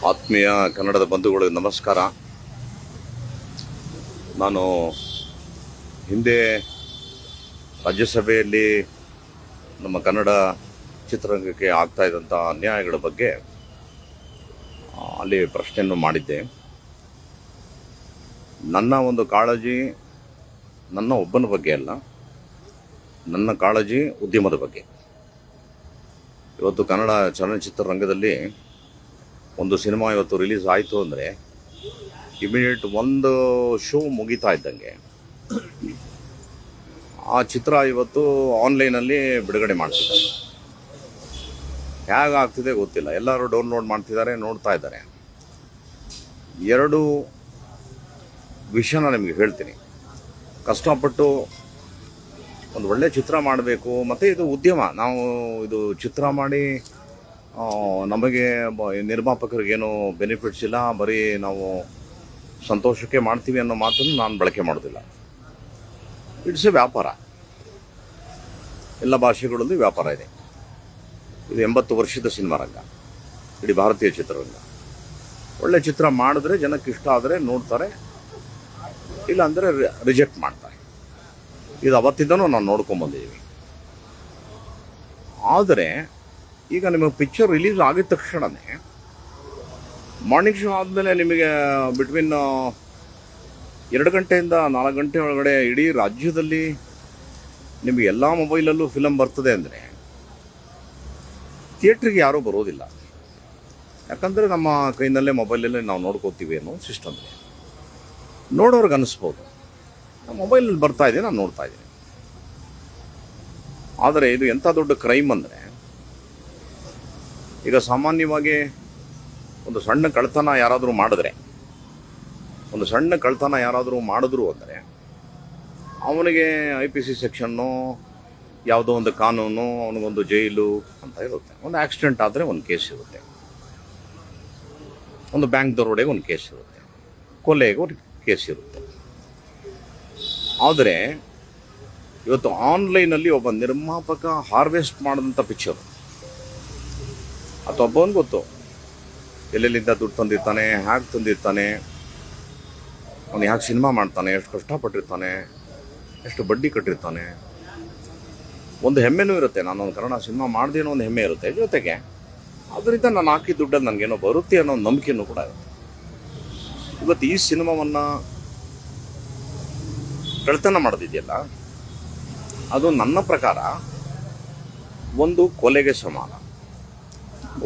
ಆತ್ಮೀಯ ಕನ್ನಡದ ಬಂಧುಗಳಿಗೆ ನಮಸ್ಕಾರ. ನಾನು ಹಿಂದೆ ರಾಜ್ಯಸಭೆಯಲ್ಲಿ ನಮ್ಮ ಕನ್ನಡ ಚಿತ್ರರಂಗಕ್ಕೆ ಆಗ್ತಾ ಇದ್ದಂಥ ಅನ್ಯಾಯಗಳ ಬಗ್ಗೆ ಅಲ್ಲಿ ಪ್ರಶ್ನೆಯನ್ನು ಮಾಡಿದ್ದೆ. ನನ್ನ ಒಂದು ಕಾಳಜಿ ನನ್ನ ಒಬ್ಬನ ಬಗ್ಗೆ ಅಲ್ಲ, ನನ್ನ ಕಾಳಜಿ ಉದ್ಯಮದ ಬಗ್ಗೆ. ಇವತ್ತು ಕನ್ನಡ ಚಲನಚಿತ್ರರಂಗದಲ್ಲಿ ಒಂದು ಸಿನಿಮಾ ಇವತ್ತು ರಿಲೀಸ್ ಆಯಿತು ಅಂದರೆ ಇಮಿಡಿಯೇಟ್ ಒಂದು ಶೋ ಮುಗಿತಾ ಇದ್ದಂಗೆ ಆ ಚಿತ್ರ ಇವತ್ತು ಆನ್ಲೈನಲ್ಲಿ ಬಿಡುಗಡೆ ಮಾಡ್ತಿದ್ದಾರೆ. ಹೇಗಾಗ್ತಿದೆ ಗೊತ್ತಿಲ್ಲ, ಎಲ್ಲರೂ ಡೌನ್ಲೋಡ್ ಮಾಡ್ತಿದ್ದಾರೆ, ನೋಡ್ತಾ ಇದ್ದಾರೆ. ಎರಡು ವಿಷಯನ ನಿಮಗೆ ಹೇಳ್ತೀನಿ. ಕಷ್ಟಪಟ್ಟು ಒಂದು ಒಳ್ಳೆ ಚಿತ್ರ ಮಾಡಬೇಕು, ಮತ್ತು ಇದು ಉದ್ಯಮ. ನಾವು ಇದು ಚಿತ್ರ ಮಾಡಿ ನಮಗೆ ನಿರ್ಮಾಪಕರಿಗೇನು ಬೆನಿಫಿಟ್ಸ್ ಇಲ್ಲ, ಬರೀ ನಾವು ಸಂತೋಷಕ್ಕೆ ಮಾಡ್ತೀವಿ ಅನ್ನೋ ಮಾತನ್ನು ನಾನು ಬಳಕೆ ಮಾಡೋದಿಲ್ಲ. ಇಟ್ಸ್ ಎ ವ್ಯಾಪಾರ. ಎಲ್ಲ ಭಾಷೆಗಳಲ್ಲಿ ವ್ಯಾಪಾರ ಇದೆ. ಇದು 80 ವರ್ಷದ ಸಿನಿಮಾ ರಂಗ, ಇಡೀ ಭಾರತೀಯ ಚಿತ್ರರಂಗ. ಒಳ್ಳೆ ಚಿತ್ರ ಮಾಡಿದ್ರೆ ಜನಕ್ಕೆ ಇಷ್ಟ ಆದರೆ ನೋಡ್ತಾರೆ, ಇಲ್ಲ ಅಂದರೆ ರಿಜೆಕ್ಟ್ ಮಾಡ್ತಾರೆ. ಇದು ಅವತ್ತಿಂದನೂ ನಾವು ನೋಡ್ಕೊಂಬಂದಿದ್ದೀವಿ. ಆದರೆ ಈಗ ನಿಮಗೆ ಪಿಕ್ಚರ್ ರಿಲೀಸ್ ಆಗಿದ ತಕ್ಷಣವೇ ಮಾರ್ನಿಂಗ್ ಶೋ ಆದಮೇಲೆ ನಿಮಗೆ ಬಿಟ್ವೀನ್ 2 ಗಂಟೆಯಿಂದ 4 ಗಂಟೆ ಒಳಗಡೆ ಇಡೀ ರಾಜ್ಯದಲ್ಲಿ ನಿಮಗೆ ಎಲ್ಲ ಮೊಬೈಲಲ್ಲೂ ಫಿಲಮ್ ಬರ್ತದೆ ಅಂದರೆ ಥಿಯೇಟ್ರಿಗೆ ಯಾರೂ ಬರೋದಿಲ್ಲ. ಯಾಕಂದರೆ ನಮ್ಮ ಕೈನಲ್ಲೇ ಮೊಬೈಲಲ್ಲೇ ನಾವು ನೋಡ್ಕೋತೀವಿ ಅನ್ನೋ ಸಿಸ್ಟಮ್ ಇದೆ. ನೋಡೋರ್ಗೆ ಅನ್ನಿಸ್ಬೋದು ಮೊಬೈಲಲ್ಲಿ ಬರ್ತಾ ಇದೆ, ನಾನು ನೋಡ್ತಾ ಇದ್ದೀನಿ. ಆದರೆ ಇದು ಎಂಥ ದೊಡ್ಡ ಕ್ರೈಮ್ ಅಂದರೆ, ಈಗ ಸಾಮಾನ್ಯವಾಗಿ ಒಂದು ಸಣ್ಣ ಕಳ್ತನ ಯಾರಾದರೂ ಮಾಡಿದ್ರು ಅಂದರೆ ಅವನಿಗೆ IPC ಸೆಕ್ಷನ್ನು, ಯಾವುದೋ ಒಂದು ಕಾನೂನು, ಅವನಿಗೊಂದು ಜೈಲು ಅಂತ ಇರುತ್ತೆ. ಒಂದು ಆಕ್ಸಿಡೆಂಟ್ ಆದರೆ ಒಂದು ಕೇಸ್ ಇರುತ್ತೆ, ಒಂದು ಬ್ಯಾಂಕ್ ದರೋಡೆಗೆ ಒಂದು ಕೇಸ್ ಇರುತ್ತೆ, ಕೊಲೆಗೆ ಒಂದು ಕೇಸ್ ಇರುತ್ತೆ. ಆದರೆ ಇವತ್ತು ಆನ್ಲೈನಲ್ಲಿ ಒಬ್ಬ ನಿರ್ಮಾಪಕ ಹಾರ್ವೆಸ್ಟ್ ಮಾಡಿದಂಥ ಪಿಕ್ಚರು, ಅಥವಾ ಒಬ್ಬನಿಗೆ ಗೊತ್ತು ಎಲ್ಲೆಲ್ಲಿಂದ ದುಡ್ಡು ತಂದಿರ್ತಾನೆ, ಹ್ಯಾಗೆ ತಂದಿರ್ತಾನೆ, ಅವನು ಹ್ಯಾಗೆ ಸಿನಿಮಾ ಮಾಡ್ತಾನೆ, ಎಷ್ಟು ಕಷ್ಟಪಟ್ಟಿರ್ತಾನೆ, ಎಷ್ಟು ಬಡ್ಡಿ ಕಟ್ಟಿರ್ತಾನೆ. ಒಂದು ಹೆಮ್ಮೆನೂ ಇರುತ್ತೆ, ನಾನೊಂದು ಕನ್ನಡ ಸಿನಿಮಾ ಮಾಡಿದೆ ಅನ್ನೋ ಒಂದು ಹೆಮ್ಮೆ ಇರುತ್ತೆ. ಜೊತೆಗೆ ಅದರಿಂದ ನಾನು ಹಾಕಿ ದುಡ್ಡಲ್ಲಿ ನನಗೇನೋ ಬರುತ್ತೆ ಅನ್ನೋ ಒಂದು ನಂಬಿಕೆಯೂ ಕೂಡ ಇರುತ್ತೆ. ಇವತ್ತು ಈ ಸಿನಿಮಾವನ್ನು ಕಳ್ತನ ಮಾಡೋದಿದೆಯಲ್ಲ, ಅದು ನನ್ನ ಪ್ರಕಾರ ಒಂದು ಕೊಲೆಗೆ ಸಮಾನ.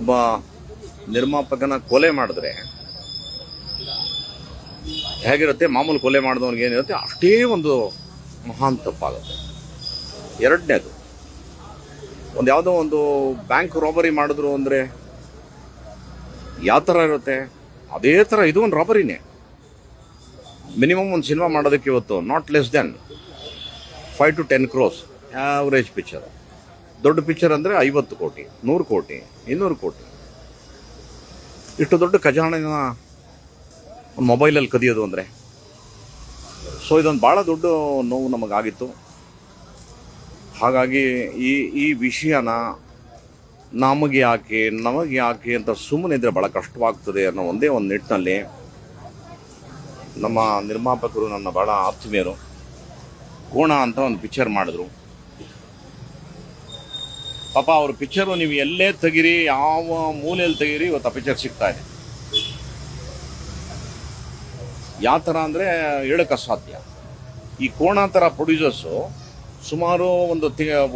ಒಬ್ಬ ನಿರ್ಮಾಪಕನ ಕೊಲೆ ಮಾಡಿದ್ರೆ ಹೇಗಿರುತ್ತೆ, ಮಾಮೂಲು ಕೊಲೆ ಮಾಡಿದವನಿಗೆ ಏನಿರುತ್ತೆ ಅಷ್ಟೇ ಒಂದು ಮಹಾನ್ ತಪ್ಪಾಗುತ್ತೆ. ಎರಡನೇದು, ಒಂದು ಯಾವುದೋ ಒಂದು ಬ್ಯಾಂಕ್ ರಾಬರಿ ಮಾಡಿದ್ರು ಅಂದರೆ ಯಾವ ಥರ ಇರುತ್ತೆ, ಅದೇ ಥರ ಇದು ಒಂದು ರಾಬರಿನೇ. ಮಿನಿಮಮ್ ಒಂದು ಸಿನಿಮಾ ಮಾಡೋದಕ್ಕೆ ಇವತ್ತು not less than 5 to 10 crores average picture. ದೊಡ್ಡ ಪಿಕ್ಚರ್ ಅಂದರೆ 50 ಕೋಟಿ, 100 ಕೋಟಿ, 200 ಕೋಟಿ. ಇಷ್ಟು ದೊಡ್ಡ ಖಜಾನೆನ ಒಂದು ಮೊಬೈಲಲ್ಲಿ ಕದಿಯೋದು ಅಂದರೆ, ಸೊ ಇದೊಂದು ಭಾಳ ದೊಡ್ಡ ನೋವು ನಮಗಾಗಿತ್ತು. ಹಾಗಾಗಿ ಈ ವಿಷಯನ ನಮಗೆ ಯಾಕೆ ಅಂತ ಸುಮ್ಮನೆ ಇದ್ದರೆ ಭಾಳ ಕಷ್ಟವಾಗ್ತದೆ ಅನ್ನೋ ಒಂದೇ ಒಂದು ನಿಟ್ಟಿನಲ್ಲಿ ನಮ್ಮ ನಿರ್ಮಾಪಕರು, ನನ್ನ ಭಾಳ ಆತ್ಮೀಯರು, ಕೋಣ ಅಂತ ಒಂದು ಪಿಕ್ಚರ್ ಮಾಡಿದ್ರು. ಪಾಪ ಅವ್ರ ಪಿಕ್ಚರು ನೀವು ಎಲ್ಲೇ ತೆಗೀರಿ, ಯಾವ ಮೂಲೆಯಲ್ಲಿ ತೆಗೀರಿ, ಇವತ್ತು ಆ ಪಿಕ್ಚರ್ ಸಿಗ್ತಾ ಇದೆ. ಯಾವ ಥರ ಅಂದರೆ ಹೇಳೋಕ್ಕೆ ಅಸಾಧ್ಯ. ಈ ಕೋಣ ಥರ ಪ್ರೊಡ್ಯೂಸರ್ಸು ಸುಮಾರು ಒಂದು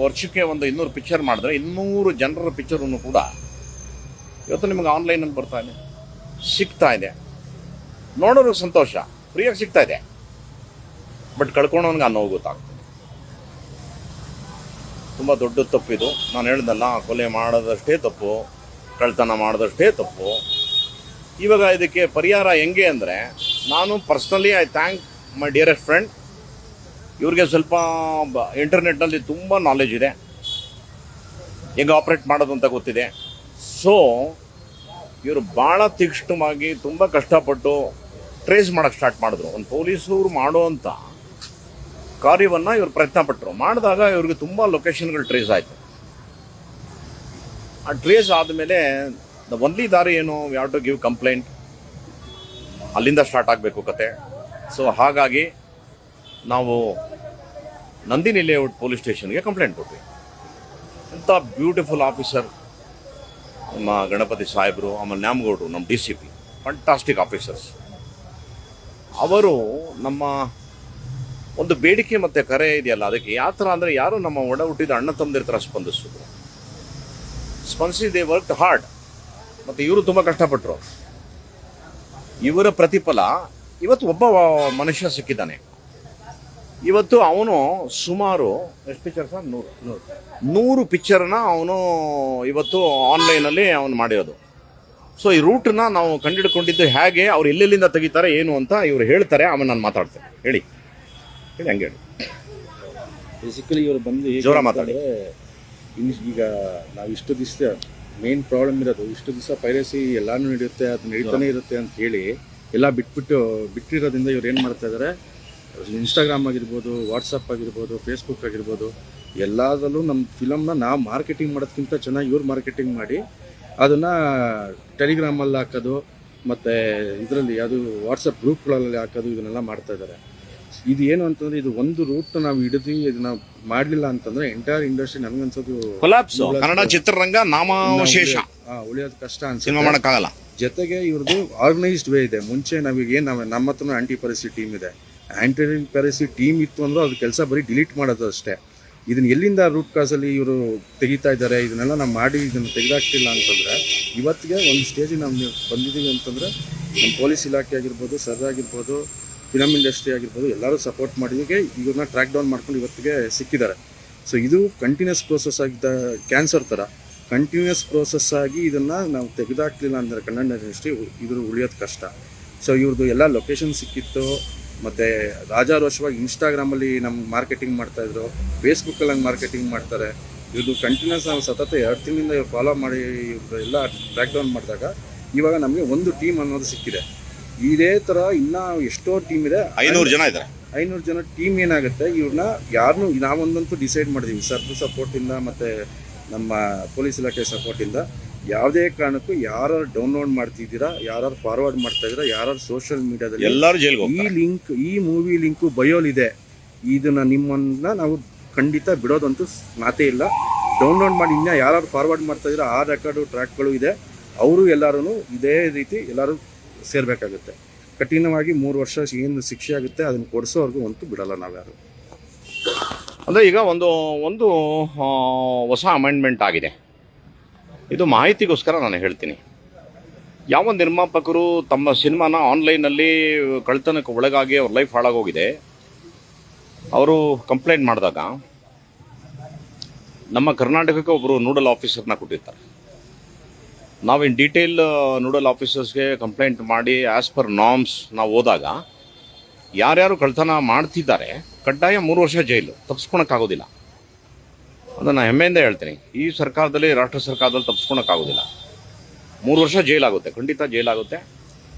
ವರ್ಷಕ್ಕೆ ಒಂದು 200 ಪಿಕ್ಚರ್ ಮಾಡಿದ್ರೆ 200 ಜನರ ಪಿಕ್ಚರನ್ನು ಕೂಡ ಇವತ್ತು ನಿಮಗೆ ಆನ್ಲೈನಲ್ಲಿ ಸಿಗ್ತಾ ಇದೆ. ನೋಡೋರಿಗೆ ಸಂತೋಷ, ಫ್ರೀಯಾಗಿ ಸಿಗ್ತಾ ಇದೆ. ಬಟ್ ಕಳ್ಕೊಂಡವನಿಗೆ ಆ ನೋವು ಗೊತ್ತಾಗ್ತದೆ. ತುಂಬ ದೊಡ್ಡ ತಪ್ಪಿದು. ನಾನು ಹೇಳ್ದಲ್ಲ, ಕೊಲೆ ಮಾಡೋದಷ್ಟೇ ತಪ್ಪು, ಕಳ್ತನ ಮಾಡೋದಷ್ಟೇ ತಪ್ಪು. ಇವಾಗ ಇದಕ್ಕೆ ಪರಿಹಾರ ಹೆಂಗೆ ಅಂದರೆ, ನಾನು personally I thank my dearest friend. ಇವ್ರಿಗೆ ಸ್ವಲ್ಪ ಇಂಟರ್ನೆಟ್ನಲ್ಲಿ ತುಂಬ ನಾಲೆಜ್ ಇದೆ, ಹೆಂಗೆ ಆಪ್ರೇಟ್ ಮಾಡೋದು ಅಂತ ಗೊತ್ತಿದೆ. ಸೊ ಇವರು ಭಾಳ ತೀಕ್ಷ್ಣವಾಗಿ ತುಂಬ ಕಷ್ಟಪಟ್ಟು ಟ್ರೇಸ್ ಮಾಡೋಕ್ಕೆ ಸ್ಟಾರ್ಟ್ ಮಾಡಿದ್ರು. ಒಂದು ಪೊಲೀಸರು ಮಾಡುವಂಥ ಕಾರ್ಯವನ್ನು ಇವರು ಪ್ರಯತ್ನ ಪಟ್ಟರು. ಮಾಡಿದಾಗ ಇವ್ರಿಗೆ ತುಂಬ ಲೊಕೇಶನ್ಗಳು ಟ್ರೇಸ್ ಆಯಿತು. ಆ ಟ್ರೇಸ್ ಆದಮೇಲೆ ದ ಒನ್ಲಿ ದಾರಿ ಏನು, we have to give complaint, ಅಲ್ಲಿಂದ ಸ್ಟಾರ್ಟ್ ಆಗಬೇಕು ಕತೆ. ಸೊ ಹಾಗಾಗಿ ನಾವು ನಂದಿನಿ ಲೇಔಟ್ ಪೊಲೀಸ್ ಸ್ಟೇಷನ್ಗೆ ಕಂಪ್ಲೇಂಟ್ ಕೊಟ್ವಿ. ಎಂಥ ಬ್ಯೂಟಿಫುಲ್ ಆಫೀಸರ್ ನಮ್ಮ ಗಣಪತಿ ಸಾಹೇಬರು, ಆಮೇಲೆ ನ್ಯಾಮಗೌಡರು, ನಮ್ಮ DCP, ಫಂಟಾಸ್ಟಿಕ್ ಆಫೀಸರ್ಸ್. ಅವರು ನಮ್ಮ ಒಂದು ಬೇಡಿಕೆ ಮತ್ತು ಕರೆ ಇದೆಯಲ್ಲ, ಅದಕ್ಕೆ ಯಾವ ಥರ ಅಂದರೆ ಯಾರು ನಮ್ಮ ಒಡ ಹುಟ್ಟಿದ ಅಣ್ಣ ತಮ್ಮದಿರ ಥರ ಸ್ಪಂದಿಸಿ ದೇ ವರ್ಕ್ ಹಾರ್ಡ್. ಮತ್ತು ಇವರು ತುಂಬ ಕಷ್ಟಪಟ್ಟರು. ಇವರ ಪ್ರತಿಫಲ ಇವತ್ತು ಒಬ್ಬ ಮನುಷ್ಯ ಸಿಕ್ಕಿದ್ದಾನೆ. ಇವತ್ತು ಅವನು ಸುಮಾರು ಎಷ್ಟು ಪಿಕ್ಚರ್ ಸರ್, 100 ಪಿಕ್ಚರ್ನ ಅವನು ಇವತ್ತು ಆನ್ಲೈನಲ್ಲಿ ಅವನು ಮಾಡಿರೋದು. ಸೊ ಈ ರೂಟನ್ನ ನಾವು ಕಂಡುಹಿಡ್ಕೊಂಡಿದ್ದು ಹೇಗೆ, ಅವ್ರು ಎಲ್ಲೆಲ್ಲಿಂದ ತೆಗಿತಾರೆ ಏನು ಅಂತ ಇವರು ಹೇಳ್ತಾರೆ. ಆಮೇಲೆ ನಾನು ಮಾತಾಡ್ತೇನೆ. ಹೇಳಿ ಹಂಗೆ ಹೇಳಿ. ಬೇಸಿಕಲಿ ಇವರು ಬಂದು ಜೋರ ಮಾತಾಡಿ. ಈಗ ನಾವು ಇಷ್ಟು ದಿವಸ ಮೇನ್ ಪ್ರಾಬ್ಲಮ್ ಇರೋದು, ಇಷ್ಟು ದಿವಸ ಪೈರಸಿ ಎಲ್ಲಾನು ನಡೆಯುತ್ತೆ, ಅದು ನಡೀತಾನೆ ಇರುತ್ತೆ ಅಂತ ಹೇಳಿ ಎಲ್ಲ ಬಿಟ್ಟಿರೋದ್ರಿಂದ ಇವ್ರು ಏನು ಮಾಡ್ತಾ ಇದ್ದಾರೆ, ಇನ್ಸ್ಟಾಗ್ರಾಮ್ ಆಗಿರ್ಬೋದು, ವಾಟ್ಸಪ್ ಆಗಿರ್ಬೋದು, ಫೇಸ್ಬುಕ್ ಆಗಿರ್ಬೋದು, ಎಲ್ಲದರಲ್ಲೂ ನಮ್ಮ ಫಿಲಮ್ನ ನಾವು ಮಾರ್ಕೆಟಿಂಗ್ ಮಾಡೋದಕ್ಕಿಂತ ಚೆನ್ನಾಗಿ ಇವ್ರು ಮಾರ್ಕೆಟಿಂಗ್ ಮಾಡಿ ಅದನ್ನು ಟೆಲಿಗ್ರಾಮಲ್ಲಿ ಹಾಕೋದು, ಮತ್ತು ಇದರಲ್ಲಿ ಯಾವುದು ವಾಟ್ಸಪ್ ಗ್ರೂಪ್ಗಳಲ್ಲಿ ಹಾಕೋದು, ಇದನ್ನೆಲ್ಲ ಮಾಡ್ತಾ ಇದ್ದಾರೆ. ಇದು ಏನು ಅಂತಂದರೆ, ಇದು ಒಂದು ರೂಟ್ ನಾವು ಹಿಡಿದು ಇದನ್ನ ಮಾಡಲಿಲ್ಲ ಅಂತಂದರೆ ಎಂಟೈರ್ ಇಂಡಸ್ಟ್ರಿ ನನಗನ್ಸೋದು ಕೊಲಾಪ್ಸ್. ಕನ್ನಡ ಚಿತ್ರರಂಗ ನಾಮಾವಶೇಷ, ಉಳಿಯೋದು ಕಷ್ಟ ಸಿನಿಮಾ ಮಾಡೋಕ್ಕಾಗಲ್ಲ. ಜೊತೆಗೆ ಇವ್ರದ್ದು ಆರ್ಗನೈಸ್ಡ್ ವೇ ಇದೆ. ಮುಂಚೆ ನಮ್ಮ ಹತ್ರನೂ ಆ್ಯಂಟಿ ಪೈರಸಿ ಟೀಮ್ ಇದೆ. ಆ್ಯಂಟಿ ಪೈರಸಿ ಟೀಮ್ ಇತ್ತು ಅಂದ್ರೆ ಅದು ಕೆಲಸ ಬರೀ ಡಿಲೀಟ್ ಮಾಡೋದು ಅಷ್ಟೇ. ಇದನ್ನು ಎಲ್ಲಿಂದ ರೂಟ್ ಕಾಸಲ್ಲಿ ಇವರು ತೆಗಿತಾ ಇದ್ದಾರೆ, ಇದನ್ನೆಲ್ಲ ನಾವು ಮಾಡಿ ಇದನ್ನು ತೆಗೆದಾಕ್ತಿಲ್ಲ ಅಂತಂದರೆ ಇವತ್ತಿಗೆ ಒಂದು ಸ್ಟೇಜಿಗೆ ನಾವು ಬಂದಿದ್ದೀವಿ ಅಂತಂದರೆ ನಮ್ಮ ಪೊಲೀಸ್ ಇಲಾಖೆ ಆಗಿರ್ಬೋದು, ಸರ್ ಆಗಿರ್ಬೋದು, ಫಿಲಮ್ ಇಂಡಸ್ಟ್ರಿ ಆಗಿರ್ಬೋದು, ಎಲ್ಲರೂ ಸಪೋರ್ಟ್ ಮಾಡಿಗೆ ಇವ್ರನ್ನ ಟ್ರ್ಯಾಕ್ ಡೌನ್ ಮಾಡ್ಕೊಂಡು ಇವತ್ತಿಗೆ ಸಿಕ್ಕಿದ್ದಾರೆ. ಸೊ ಇದು ಕಂಟಿನ್ಯೂಸ್ ಪ್ರೋಸೆಸ್ ಆಗಿದ್ದ ಕ್ಯಾನ್ಸರ್ ಥರ ಕಂಟಿನ್ಯೂಸ್ ಪ್ರೋಸೆಸ್ ಆಗಿ ಇದನ್ನು ನಾವು ತೆಗೆದಾಕ್ಲಿಲ್ಲ ಅಂದರೆ ಕನ್ನಡ ಇಂಡಸ್ಟ್ರಿ ಇದ್ರ ಉಳಿಯೋದು ಕಷ್ಟ. ಸೊ ಇವ್ರದ್ದು ಎಲ್ಲ ಲೊಕೇಶನ್ ಸಿಕ್ಕಿತ್ತು. ಮತ್ತು ರಾಜಾರೋಷವಾಗಿ ಇನ್ಸ್ಟಾಗ್ರಾಮಲ್ಲಿ ನಮ್ಮ ಮಾರ್ಕೆಟಿಂಗ್ ಮಾಡ್ತಾಯಿದ್ರು, ಫೇಸ್ಬುಕ್ಕಲ್ಲಿ ಹಂಗೆ ಮಾರ್ಕೆಟಿಂಗ್ ಮಾಡ್ತಾರೆ. ಇವ್ರದ್ದು ಕಂಟಿನ್ಯೂಸ್ ನಾವು ಸತತ 2 ತಿಂಗಳಿಂದ ಇವ್ರು ಫಾಲೋ ಮಾಡಿ ಇವ್ರು ಎಲ್ಲ ಟ್ರ್ಯಾಕ್ ಡೌನ್ ಮಾಡಿದಾಗ ಇವಾಗ ನಮಗೆ ಒಂದು ಟೀಮ್ ಅನ್ನೋದು ಸಿಕ್ಕಿದೆ. ಇದೇ ಥರ ಇನ್ನೂ ಎಷ್ಟೋ ಟೀಮ್ ಇದೆ, 500 ಜನ ಇದ್ದಾರೆ. 500 ಜನ ಟೀಮ್ ಏನಾಗುತ್ತೆ, ಇವ್ರನ್ನ ಯಾರನ್ನೂ ನಾವೊಂದಂತೂ ಡಿಸೈಡ್ ಮಾಡಿದ್ದೀವಿ, ಸರ್ದು ಸಪೋರ್ಟಿಂದ ಮತ್ತು ನಮ್ಮ ಪೊಲೀಸ್ ಇಲಾಖೆ ಸಪೋರ್ಟಿಂದ. ಯಾವುದೇ ಕಾರಣಕ್ಕೂ ಯಾರು ಡೌನ್ಲೋಡ್ ಮಾಡ್ತಿದ್ದೀರಾ, ಯಾರು ಫಾರ್ವರ್ಡ್ ಮಾಡ್ತಾ ಇದ್ದೀರಾ, ಯಾರು ಸೋಷಿಯಲ್ ಮೀಡಿಯಾದಲ್ಲಿ ಎಲ್ಲರೂ ಜೈಲಿಗೆ ಹೋಗ್ತಾರೆ. ಈ ಮೂವಿ ಲಿಂಕು ಬಯೋಲಿದೆ, ಇದನ್ನು ನಿಮ್ಮನ್ನ ನಾವು ಖಂಡಿತ ಬಿಡೋದಂತೂ ಮಾತೇ ಇಲ್ಲ. ಡೌನ್ಲೋಡ್ ಮಾಡಿ ಇನ್ನು ಯಾರು ಫಾರ್ವರ್ಡ್ ಮಾಡ್ತಾ ಇದ್ದೀರಾ ಆ ರೆಕಾರ್ಡು ಟ್ರ್ಯಾಕ್ಗಳು ಇದೆ, ಅವರು ಎಲ್ಲರೂ ಇದೇ ರೀತಿ ಎಲ್ಲರೂ ಸೇರಬೇಕಾಗುತ್ತೆ. ಕಠಿಣವಾಗಿ 3 ವರ್ಷ ಏನು ಶಿಕ್ಷೆ ಆಗುತ್ತೆ ಅದನ್ನು ಕೊಡಿಸೋವರೆಗೂ ಅಂತೂ ಬಿಡಲ್ಲ ನಾವ್ಯಾರು. ಅಂದರೆ ಈಗ ಒಂದು ಹೊಸ ಅಮೆಂಡ್ಮೆಂಟ್ ಆಗಿದೆ. ಇದು ಮಾಹಿತಿಗೋಸ್ಕರ ನಾನು ಹೇಳ್ತೀನಿ. ಯಾವ ನಿರ್ಮಾಪಕರು ತಮ್ಮ ಸಿನಿಮಾನ ಆನ್ಲೈನಲ್ಲಿ ಕಳ್ತನಕ್ಕೆ ಒಳಗಾಗಿ ಅವ್ರ ಲೈಫ್ ಹಾಳಾಗೋಗಿದೆ, ಅವರು ಕಂಪ್ಲೇಂಟ್ ಮಾಡಿದಾಗ ನಮ್ಮ ಕರ್ನಾಟಕಕ್ಕೆ ಒಬ್ಬರು ನೋಡಲ್ ಆಫೀಸರ್ನ ಕೊಟ್ಟಿರ್ತಾರೆ. ನಾವು ಇನ್ ಡೀಟೇಲ್ ನೋಡಲ್ ಆಫೀಸರ್ಸ್ಗೆ ಕಂಪ್ಲೇಂಟ್ ಮಾಡಿ ಆ್ಯಸ್ ಪರ್ ನಾರ್ಮ್ಸ್ ನಾವು ಹೋದಾಗ ಯಾರ್ಯಾರು ಕಳ್ತನ ಮಾಡ್ತಿದ್ದಾರೆ ಕಡ್ಡಾಯ 3 ವರ್ಷ ಜೈಲು, ತಪ್ಪಿಸ್ಕೊಳಕ್ಕಾಗೋದಿಲ್ಲ. ಅದನ್ನು ಹೆಮ್ಮೆಯಿಂದ ಹೇಳ್ತೀನಿ. ಈ ಸರ್ಕಾರದಲ್ಲಿ, ರಾಷ್ಟ್ರ ಸರ್ಕಾರದಲ್ಲಿ ತಪ್ಪಿಸ್ಕೊಳಕ್ಕಾಗೋದಿಲ್ಲ. 3 ವರ್ಷ ಜೈಲಾಗುತ್ತೆ, ಖಂಡಿತ ಜೈಲಾಗುತ್ತೆ.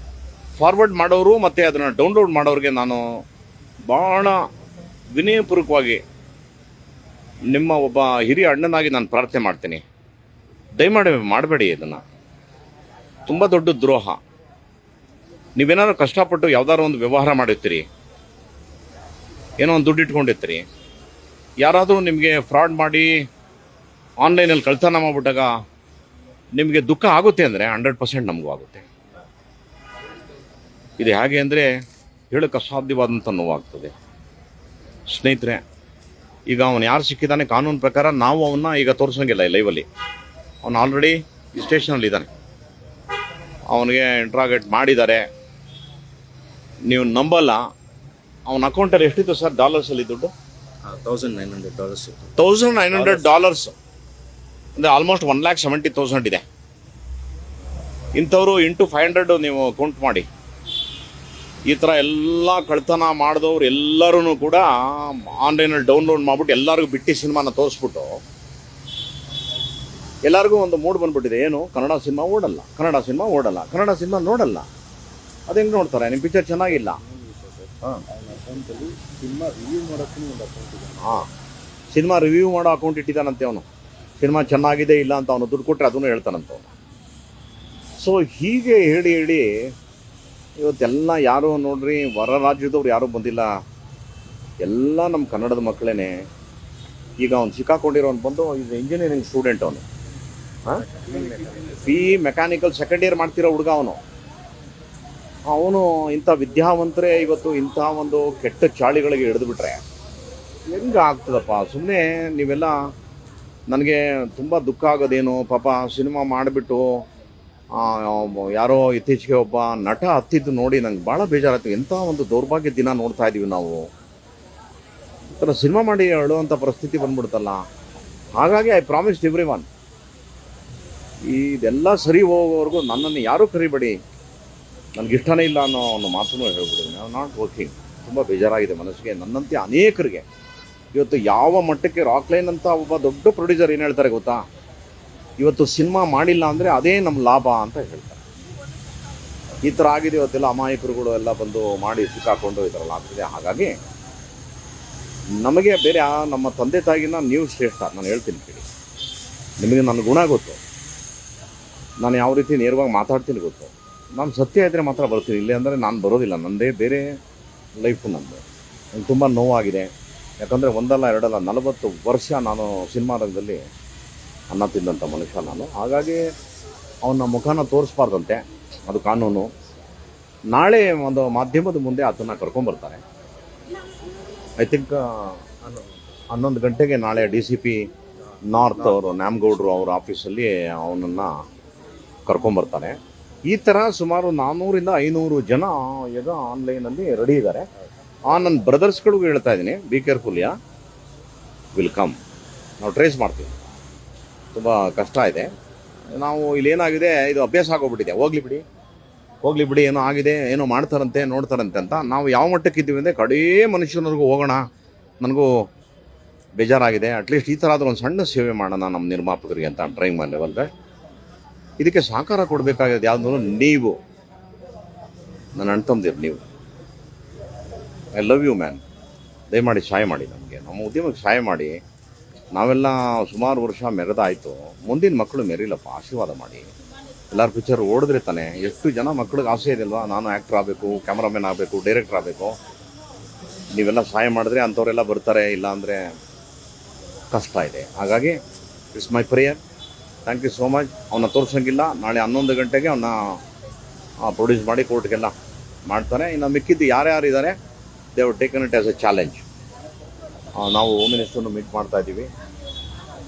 ಫಾರ್ವರ್ಡ್ ಮಾಡೋರು ಮತ್ತು ಅದನ್ನು ಡೌನ್ಲೋಡ್ ಮಾಡೋರಿಗೆ ನಾನು ಭಾಳ ವಿನಯಪೂರ್ವಕವಾಗಿ ನಿಮ್ಮ ಒಬ್ಬ ಹಿರಿಯ ಅಣ್ಣನಾಗಿ ನಾನು ಪ್ರಾರ್ಥನೆ ಮಾಡ್ತೀನಿ, ದಯಮಾಡಿ ಮಾಡಬೇಡಿ. ಇದನ್ನು ತುಂಬ ದೊಡ್ಡ ದ್ರೋಹ. ನೀವೇನಾದ್ರು ಕಷ್ಟಪಟ್ಟು ಯಾವ್ದಾದ್ರು ಒಂದು ವ್ಯವಹಾರ ಮಾಡಿರ್ತೀರಿ, ಏನೋ ಒಂದು ದುಡ್ಡು ಇಟ್ಕೊಂಡಿರ್ತೀರಿ, ಯಾರಾದರೂ ನಿಮಗೆ ಫ್ರಾಡ್ ಮಾಡಿ ಆನ್ಲೈನಲ್ಲಿ ಕಳ್ತನ ಮಾಡಿಬಿಟ್ಟಾಗ ನಿಮಗೆ ದುಃಖ ಆಗುತ್ತೆ ಅಂದರೆ 100% ನಮಗೂ ಆಗುತ್ತೆ. ಇದು ಹೇಗೆ ಅಂದರೆ ಹೇಳೋಕ್ಕೆ ಅಸಾಧ್ಯವಾದಂಥ ನೋವಾಗ್ತದೆ. ಸ್ನೇಹಿತರೆ, ಈಗ ಅವನು ಯಾರು ಸಿಕ್ಕಿದ್ದಾನೆ ಕಾನೂನು ಪ್ರಕಾರ ನಾವು ಅವನ್ನ ಈಗ ತೋರಿಸೋಂಗಿಲ್ಲ ಲೈವಲ್ಲಿ. ಅವನು ಆಲ್ರೆಡಿ ಈ ಸ್ಟೇಷನಲ್ಲಿ ಇದ್ದಾನೆ, ಅವನಿಗೆ ಇಂಟ್ರಾಗೇಟ್ ಮಾಡಿದ್ದಾರೆ. ನೀವು ನಂಬಲ್ಲ, ಅವನ ಅಕೌಂಟಲ್ಲಿ ಎಷ್ಟಿತ್ತು ಸರ್ ಡಾಲರ್ಸಲ್ಲಿ ದುಡ್ಡು? $1,900. $1,900 ಅಂದರೆ ಆಲ್ಮೋಸ್ಟ್ 1,70,000 ಇದೆ. ಇಂಥವ್ರು ಇಂಟು 500 ನೀವು ಕೌಂಟ್ ಮಾಡಿ. ಈ ಥರ ಎಲ್ಲ ಕಳ್ತನ ಮಾಡಿದವ್ರು ಎಲ್ಲರೂ ಕೂಡ ಆನ್ಲೈನಲ್ಲಿ ಡೌನ್ಲೋಡ್ ಮಾಡಿಬಿಟ್ಟು ಎಲ್ಲರಿಗೂ ಬಿಟ್ಟು ಸಿನಿಮಾನ ತೋರಿಸ್ಬಿಟ್ಟು ಎಲ್ಲರಿಗೂ ಒಂದು ಮೂಡ್ ಬಂದ್ಬಿಟ್ಟಿದೆ, ಏನು ಕನ್ನಡ ಸಿನಿಮಾ ಓಡಲ್ಲ, ಕನ್ನಡ ಸಿನಿಮಾ ಓಡಲ್ಲ, ಕನ್ನಡ ಸಿನಿಮಾ ನೋಡಲ್ಲ. ಅದು ಹೆಂಗೆ ನೋಡ್ತಾರೆ? ನಿಮ್ಮ ಪಿಕ್ಚರ್ ಚೆನ್ನಾಗಿಲ್ಲ. ಹಾಂ, ಸಿನಿಮಾ ರಿವ್ಯೂ ಮಾಡೋ ಅಕೌಂಟ್ ಇಟ್ಟಿದ್ದಾನಂತೆ ಅವನು. ಸಿನಿಮಾ ಚೆನ್ನಾಗಿದೆ ಇಲ್ಲ ಅಂತ ಅವನು ದುಡ್ಡು ಕೊಟ್ಟರೆ ಅದನ್ನು ಹೇಳ್ತಾನಂತ ಅವನು. ಸೊ ಹೀಗೆ ಹೇಳಿ ಹೇಳಿ ಇವತ್ತೆಲ್ಲ ಯಾರು ನೋಡ್ರಿ ಹೊರ ರಾಜ್ಯದವ್ರು ಯಾರೂ ಬಂದಿಲ್ಲ, ಎಲ್ಲ ನಮ್ಮ ಕನ್ನಡದ ಮಕ್ಕಳೇ. ಈಗ ಅವ್ನು ಸಿಕ್ಕಾಕೊಂಡಿರೋನು ಬಂದು ಇದು ಇಂಜಿನಿಯರಿಂಗ್ ಸ್ಟೂಡೆಂಟ್, ಅವನು ಮೆಕ್ಯಾನಿಕಲ್ ಸೆಕೆಂಡ್ ಇಯರ್ ಮಾಡ್ತಿರೋ ಹುಡುಗ. ಅವನು ಇಂಥ ವಿದ್ಯಾವಂತರೇ ಇವತ್ತು ಇಂಥ ಒಂದು ಕೆಟ್ಟ ಚಾಳಿಗಳಿಗೆ ಹಿಡಿದುಬಿಟ್ರೆ ಹೆಂಗೆ ಆಗ್ತದಪ್ಪ? ಸುಮ್ಮನೆ ನೀವೆಲ್ಲ ನನಗೆ ತುಂಬ ದುಃಖ ಆಗೋದೇನು, ಪಾಪ ಸಿನಿಮಾ ಮಾಡಿಬಿಟ್ಟು ಯಾರೋ ಇತ್ತೀಚೆಗೆ ಒಬ್ಬ ನಟ ಹತ್ತಿದ್ದು ನೋಡಿ ನಂಗೆ ಭಾಳ ಬೇಜಾರಾಯ್ತು. ಎಂಥ ಒಂದು ದೌರ್ಭಾಗ್ಯ ದಿನ ನೋಡ್ತಾ ಇದ್ದೀವಿ ನಾವು. ಈ ಥರ ಸಿನಿಮಾ ಮಾಡಿ ಹೇಳುವಂಥ ಪರಿಸ್ಥಿತಿ ಬಂದ್ಬಿಡ್ತಲ್ಲ. ಹಾಗಾಗಿ ಐ ಪ್ರಾಮಿಸ್ಡ್ ಎವ್ರಿ ಒನ್, ಇದೆಲ್ಲ ಸರಿ ಹೋಗೋವರೆಗೂ ನನ್ನನ್ನು ಯಾರೂ ಕರಿಬೇಡಿ, ನನಗಿಷ್ಟನೇ ಇಲ್ಲ ಅನ್ನೋ ಒಂದು ಮಾತನ್ನು ಹೇಳ್ಬಿಡಿ. ನಾವು ನಾಟ್ ವರ್ಕಿಂಗ್. ತುಂಬ ಬೇಜಾರಾಗಿದೆ ಮನಸ್ಸಿಗೆ, ನನ್ನಂತೆ ಅನೇಕರಿಗೆ. ಇವತ್ತು ಯಾವ ಮಟ್ಟಕ್ಕೆ ರಾಕ್ಲೈನ್ ಅಂತ ಒಬ್ಬ ದೊಡ್ಡ ಪ್ರೊಡ್ಯೂಸರ್ ಏನು ಹೇಳ್ತಾರೆ ಗೊತ್ತಾ? ಇವತ್ತು ಸಿನಿಮಾ ಮಾಡಿಲ್ಲ ಅಂದರೆ ಅದೇ ನಮ್ಮ ಲಾಭ ಅಂತ ಹೇಳ್ತಾರೆ. ಈ ಥರ ಆಗಿದೆ ಇವತ್ತೆಲ್ಲ. ಅಮಾಯಕರುಗಳು ಎಲ್ಲ ಬಂದು ಮಾಡಿ ಸಿಕ್ಕಾಕೊಂಡು ಈ ಥರ ಆಗ್ತಿದೆ. ಹಾಗಾಗಿ ನಮಗೆ ಬೇರೆ ನಮ್ಮ ತಂದೆ ತಾಯಿಗಿನ ನೀವು ಶ್ರೇಷ್ಠ. ನಾನು ಹೇಳ್ತೀನಿ ಕೇಳಿ, ನಿಮಗೆ ನನ್ನ ಗುಣ ಗೊತ್ತು, ನಾನು ಯಾವ ರೀತಿ ನೇರವಾಗಿ ಮಾತಾಡ್ತೀನಿ ಗೊತ್ತು. ನಾನು ಸತ್ಯ ಇದ್ದರೆ ಮಾತ್ರ ಬರ್ತೀನಿ, ಇಲ್ಲೇ ಅಂದರೆ ನಾನು ಬರೋದಿಲ್ಲ. ನನ್ನದೇ ಬೇರೆ ಲೈಫು ನಂದು. ನನಗೆ ತುಂಬ ನೋವಾಗಿದೆ. ಯಾಕಂದರೆ ಒಂದಲ್ಲ ಎರಡಲ್ಲ 40 ವರ್ಷ ನಾನು ಸಿನಿಮಾ ರಂಗದಲ್ಲಿ ಅನ್ನ ತಿಂದಂಥ ಮನುಷ್ಯ ನಾನು. ಹಾಗಾಗಿ ಅವನ ಮುಖನ ತೋರಿಸ್ಬಾರ್ದಂತೆ, ಅದು ಕಾನೂನು. ನಾಳೆ ಒಂದು ಮಾಧ್ಯಮದ ಮುಂದೆ ಆತನ ಕರ್ಕೊಂಬರ್ತಾರೆ. ಐ ಥಿಂಕ್ 11 ಗಂಟೆಗೆ ನಾಳೆ DCP ನಾರ್ತ್ ಅವರು ನ್ಯಾಮಗೌಡರು ಅವ್ರ ಆಫೀಸಲ್ಲಿ ಅವನನ್ನು ಕರ್ಕೊಂಬರ್ತಾರೆ. ಈ ಥರ ಸುಮಾರು 400 ಇಂದ 500 ಜನ ಈಗ ಆನ್ಲೈನಲ್ಲಿ ರೆಡಿ ಇದ್ದಾರೆ. ನನ್ನ ಬ್ರದರ್ಸ್ಗಳಿಗೂ ಹೇಳ್ತಾ ಇದ್ದೀನಿ, ಬಿ ಕೇರ್ಫುಲ್, ವಿಲ್ ಕಮ್. ನಾವು ಟ್ರೇಸ್ ಮಾಡ್ತೀವಿ. ತುಂಬ ಕಷ್ಟ ಇದೆ. ನಾವು ಇಲ್ಲೇನಾಗಿದೆ, ಇದು ಅಭ್ಯಾಸ ಆಗೋಗ್ಬಿಟ್ಟಿದೆ. ಹೋಗ್ಲಿ ಬಿಡಿ ಏನೋ ಆಗಿದೆ, ಏನೋ ಮಾಡ್ತಾರಂತೆ ನೋಡ್ತಾರಂತೆ ಅಂತ ನಾವು ಯಾವ ಮಟ್ಟಕ್ಕೆ ಇದ್ದೀವಿ ಅಂದರೆ ಕಡೇ ಮನುಷ್ಯನವ್ರಿಗೂ ಹೋಗೋಣ, ನನಗೂ ಬೇಜಾರಾಗಿದೆ, ಅಟ್ಲೀಸ್ಟ್ ಈ ಥರ ಆದರೂ ಒಂದು ಸಣ್ಣ ಸೇವೆ ಮಾಡೋಣ ನಮ್ಮ ನಿರ್ಮಾಪಕರಿಗೆ ಅಂತ ಟ್ರೈ ಮಾಡಿವಲ್ವೇ. ಇದಕ್ಕೆ ಸಹಕಾರ ಕೊಡಬೇಕಾಗಿದೆ ಯಾವುದೂ ನೀವು, ನನ್ನ ಅಣ್ಣ ತಮ್ಮದಿರು ನೀವು. I love you man. ದಯಮಾಡಿ ಸಹಾಯ ಮಾಡಿ, ನಮಗೆ ನಮ್ಮ ಉದ್ಯಮಕ್ಕೆ ಸಹಾಯ ಮಾಡಿ. ನಾವೆಲ್ಲ ಸುಮಾರು ವರ್ಷ ಮೆರೆದಾಯಿತು, ಮುಂದಿನ ಮಕ್ಕಳು ಮೆರಿಲಪ್ಪ, ಆಶೀರ್ವಾದ ಮಾಡಿ. ಎಲ್ಲರ ಪಿಕ್ಚರ್ ಓಡಿದ್ರೆ ತಾನೆ. ಎಷ್ಟು ಜನ ಮಕ್ಳಿಗೆ ಆಸೆ ಇದೆಯಲ್ವಾ, ನಾನು ಆ್ಯಕ್ಟ್ರ್ ಆಗಬೇಕು, ಕ್ಯಾಮ್ರಾಮನ್ ಆಗಬೇಕು, ಡೈರೆಕ್ಟರ್ ಆಗಬೇಕು. ನೀವೆಲ್ಲ ಸಹಾಯ ಮಾಡಿದ್ರೆ ಅಂಥವರೆಲ್ಲ ಬರ್ತಾರೆ, ಇಲ್ಲಾಂದರೆ ಕಷ್ಟ ಇದೆ. ಹಾಗಾಗಿ it's my prayer. Thank you so much. ಅವನ್ನ ತೋರಿಸೋಂಗಿಲ್ಲ. ನಾಳೆ 11 ಗಂಟೆಗೆ ಅವನ್ನ ಪ್ರೊಡ್ಯೂಸ್ ಮಾಡಿ ಕೋರ್ಟ್ಗೆಲ್ಲ ಮಾಡ್ತಾರೆ. ಇನ್ನು ಮಿಕ್ಕಿದ್ದು ಯಾರ್ಯಾರು ಇದ್ದಾರೆ, they have taken it as A challenge. ನಾವು ಹೋಮ್ ಮಿನಿಸ್ಟ್ರನ್ನು ಮೀಟ್ ಮಾಡ್ತಾ ಇದ್ದೀವಿ,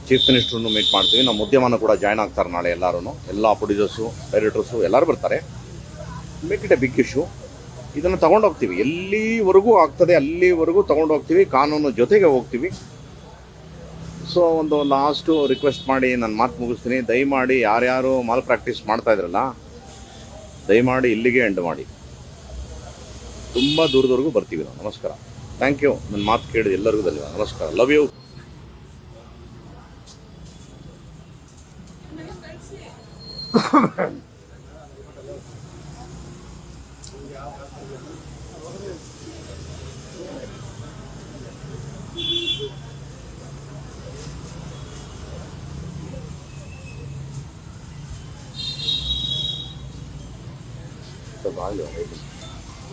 ಚೀಫ್ ಮಿನಿಸ್ಟ್ರನ್ನು ಮೀಟ್ ಮಾಡ್ತೀವಿ. ನಮ್ಮ ಉದ್ಯಮನ ಕೂಡ ಜಾಯ್ನ್ ಆಗ್ತಾರೆ ನಾಳೆ ಎಲ್ಲರೂ. ಎಲ್ಲ ಪ್ರೊಡ್ಯೂಸರ್ಸು, ಡೈರೆಕ್ಟರ್ಸು ಎಲ್ಲರೂ ಬರ್ತಾರೆ. Make it a big issue. ಇದನ್ನು ತೊಗೊಂಡೋಗ್ತೀವಿ, ಎಲ್ಲಿವರೆಗೂ ಆಗ್ತದೆ ಅಲ್ಲಿವರೆಗೂ ತೊಗೊಂಡೋಗ್ತೀವಿ. ಕಾನೂನು ಜೊತೆಗೆ ಹೋಗ್ತೀವಿ. ಸೊ ಒಂದು ಲಾಸ್ಟು ರಿಕ್ವೆಸ್ಟ್ ಮಾಡಿ ನನ್ನ ಮಾತು ಮುಗಿಸ್ತೀನಿ. ದಯಮಾಡಿ ಯಾರ್ಯಾರು ಮಾಲ್ ಪ್ರಾಕ್ಟೀಸ್ ಮಾಡ್ತಾ ಇದ್ರಲ್ಲ, ದಯಮಾಡಿ ಇಲ್ಲಿಗೆ ಎಂಡ್ ಮಾಡಿ. ತುಂಬ ದೂರದವರೆಗೂ ಬರ್ತೀವಿ ನಾವು. ನಮಸ್ಕಾರ. Thank you. ನನ್ನ ಮಾತು ಕೇಳಿದ ಎಲ್ಲರಿಗೂ ಧನ್ಯವಾದ. ನಮಸ್ಕಾರ. Love you.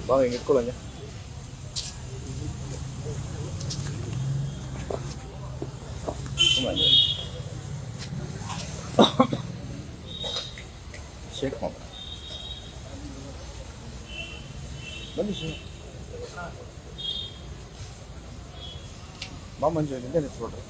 ಬಾ, ಹಿಂಗೆ ಇಟ್ಕೊಳ್ಳಂಗೆ. ಶೇಕ್ ಮಾಡ ಬನ್ನಿ ಸರ್. ಬಾ ಮಂಜು, ನಿಂದೆ ನಿಲ್ಸ್ಕೊಡ್ರಿ.